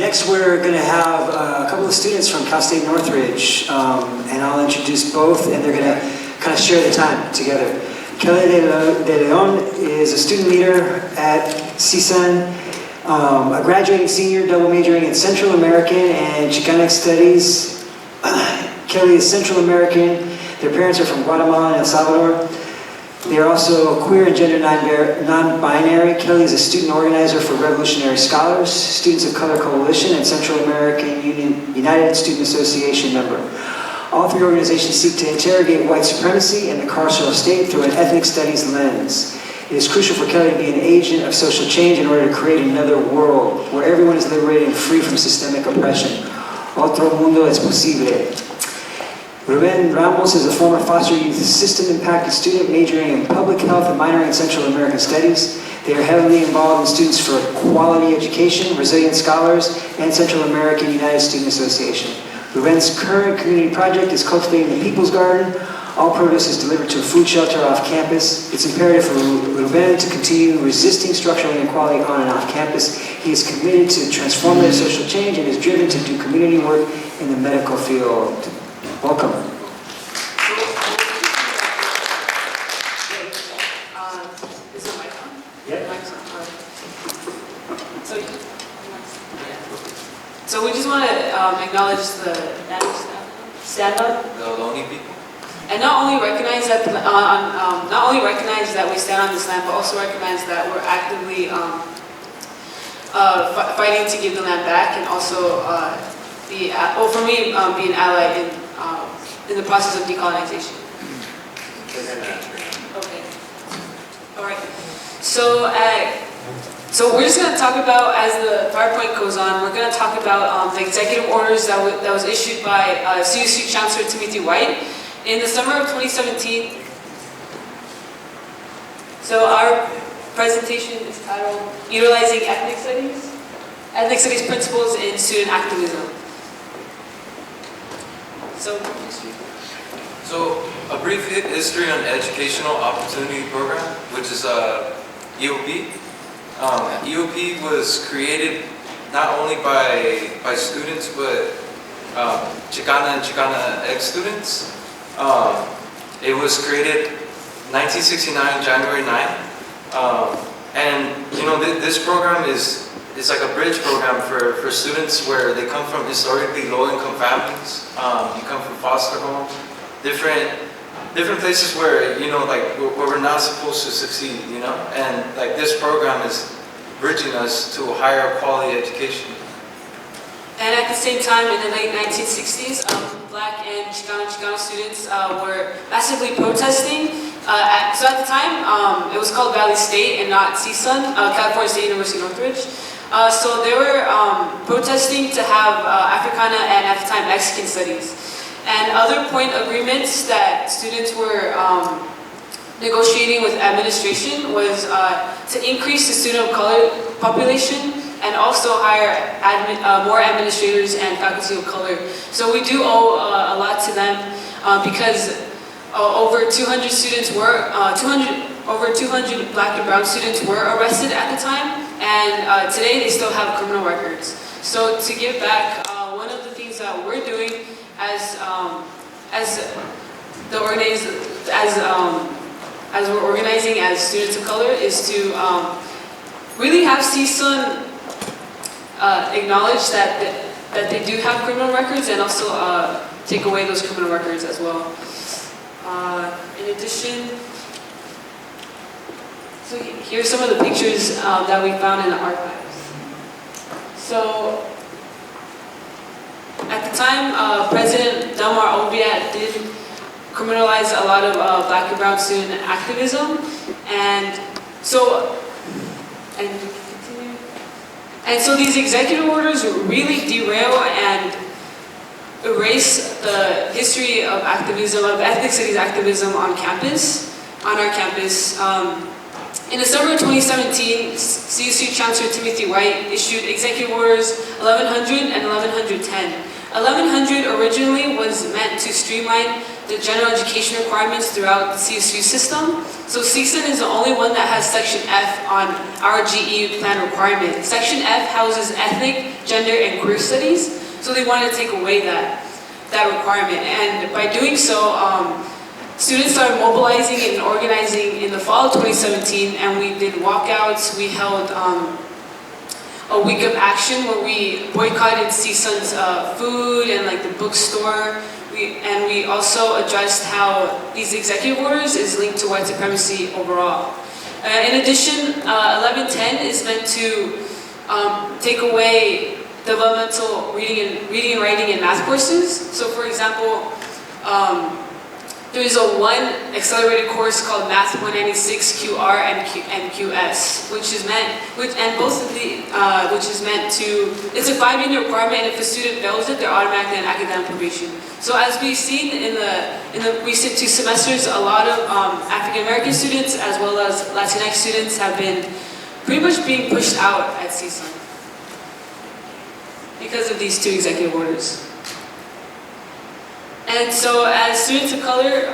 next we're going to have a couple of students from Cal State Northridge, and I'll introduce both, and they're going to kind of share the time together. Kelly de Leon is a student leader at CSUN, a graduating senior double majoring in Central American and Chicana studies. Kelly is Central American. Their parents are from Guatemala and El Salvador. They are also queer and gender non-binary. Kelly is a student organizer for Revolutionary Scholars, Students of Color Coalition, and Central American United Student Association member. All three organizations seek to interrogate white supremacy and the carceral state through an ethnic studies lens. It is crucial for Kelly to be an agent of social change in order to create another world where everyone is liberated and free from systemic oppression. Otro mundo es posible. Ruben Ramos is a former foster youth system impacted student majoring in public health and minoring in Central American studies. They are heavily involved in Students for Quality Education, Resilient Scholars, and Central American United Student Association. Ruben's current community project is cultivating the People's Garden. All produce is delivered to a food shelter off campus. It's imperative for Ruben to continue resisting structural inequality on and off campus. He is committed to transformative social change and is driven to do community work in the medical field. Welcome. Is the mic on? Yeah. Mic's on. So we just want to acknowledge the stand-up. The lonely people. And not only recognize that we stand on this land, but also recognize that we're actively fighting to give the land back, and also be an ally in the process of decolonization. Okay. All right. So we're just going to talk about, as the PowerPoint goes on, we're going to talk about the executive orders that was issued by CSU Chancellor Timothy White in the summer of 2017. So our presentation is titled Utilizing Ethnic Studies Principles in Student Activism. So a brief history on Educational Opportunity Program, which is EOP. EOP was created not only by students, but Chicana and Chicana ex-students. It was created 1969, January 9th. And you know, this program is like a bridge program for students where they come from historically low-income families. You come from foster homes, different places where, you know, like where we're not supposed to succeed, you know. And like this program is bridging us to a higher quality education. And at the same time, in the late 1960s, Black and Chicana students were massively protesting. So at the time, it was called Valley State and not CSUN, California State University Northridge. So they were protesting to have Africana and at the time Mexican studies. And other point agreements that students were negotiating with administration was to increase the student of color population and also hire more administrators and faculty of color. So we do owe a lot to them because over 200 students were, over 200 Black and brown students were arrested at the time, and today they still have criminal records. So to give back, one of the things that we're doing as we're organizing as students of color is to really have CSUN acknowledge that they do have criminal records, and also take away those criminal records as well. In addition, so here's some of the pictures that we found in the archives. So at the time, President Delmar Obiat did criminalize a lot of Black and brown student activism, and so these executive orders really derail and erase the history of activism, of ethnic studies activism on our campus. In the summer of 2017, CSU Chancellor Timothy White issued Executive Orders 1100 and 1110, 1100 originally was meant to streamline the general education requirements throughout the CSU system. So CSUN is the only one that has Section F on our GE plan requirement. Section F houses ethnic, gender, and queer studies, so they wanted to take away that requirement. And by doing so, students started mobilizing and organizing in the fall of 2017, and we did walkouts. We held a week of action where we boycotted CSUN's food and like the bookstore. We also addressed how these executive orders is linked to white supremacy overall. In addition, 1110 is meant to take away developmental reading and writing and math courses. So for example, there is a one accelerated course called Math 196 QR and QS, which is meant to, it's a 5-year requirement, and if a student fails it, they're automatically on academic probation. So as we've seen in the recent 2 semesters, a lot of African American students as well as Latinx students have been pretty much being pushed out at CSUN because of these 2 executive orders. And so as students of color,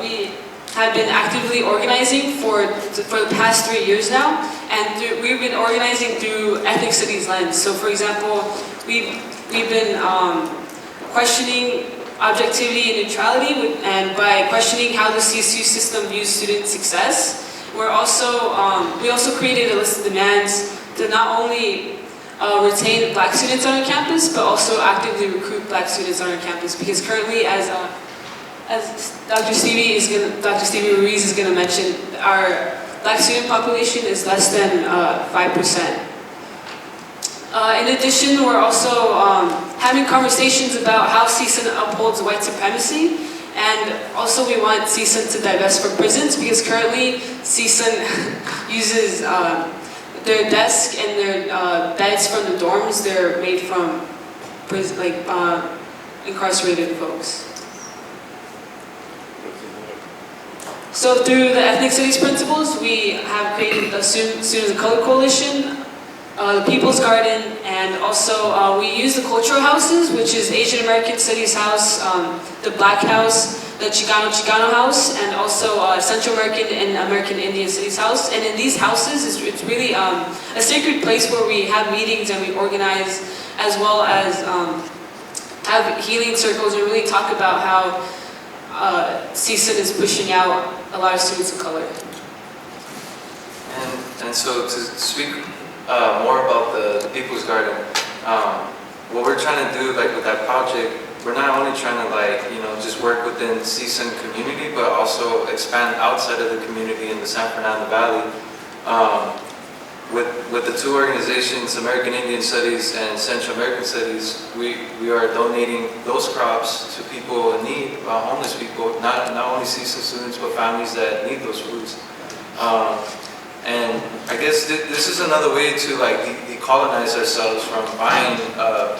we have been actively organizing for the past 3 years now, and we've been organizing through Ethnicities lens. So for example, we've been questioning objectivity and neutrality, and by questioning how the CSU system views student success. We also created a list of demands to not only retain Black students on our campus, but also actively recruit Black students on our campus. Because currently, as Dr. Stevie Ruiz is going to mention, our Black student population is less than 5%. In addition, we're also having conversations about how CSUN upholds white supremacy, and also we want CSUN to divest from prisons, because currently CSUN uses their desk and their beds from the dorms. They're made from incarcerated folks. So through the Ethnicities principles, we have created the Students of Color Coalition, the People's Garden, and also we use the cultural houses, which is Asian American Studies House, the Black House, the Chicano House, and also Central American and American Indian Studies House. And in these houses, it's really a sacred place where we have meetings and we organize, as well as have healing circles and really talk about how CSUN is pushing out a lot of students of color. And so to speak more about the People's Garden, what we're trying to do with that project, we're not only trying to just work within CSUN community, but also expand outside of the community in the San Fernando Valley. With the 2 organizations, American Indian Studies and Central American Studies, we are donating those crops to people in need, homeless people, not only CSUN students, but families that need those foods. And I guess this is another way to decolonize ourselves from buying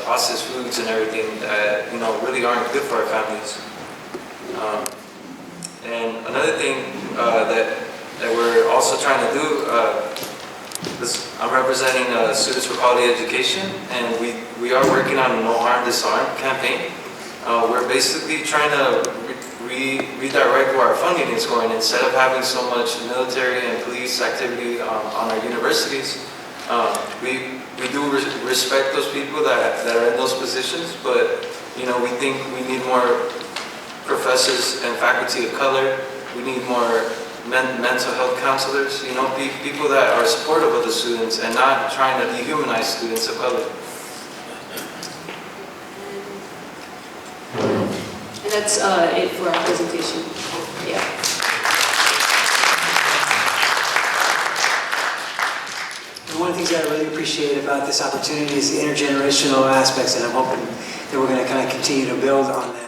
processed foods and everything that really aren't good for our families. And another thing that we're also trying to do is I'm representing Students for Quality Education, and we are working on a No Harm Disarm campaign. We're basically trying to redirect where our funding is going. Instead of having so much military and police activity on our universities, we do respect those people that are in those positions, but we think we need more professors and faculty of color. We need more mental health counselors, people that are supportive of the students and not trying to dehumanize students of color. And that's it for our presentation. Yeah. And one of the things that I really appreciate about this opportunity is the intergenerational aspects, and I'm hoping that we're going to kind of continue to build on that.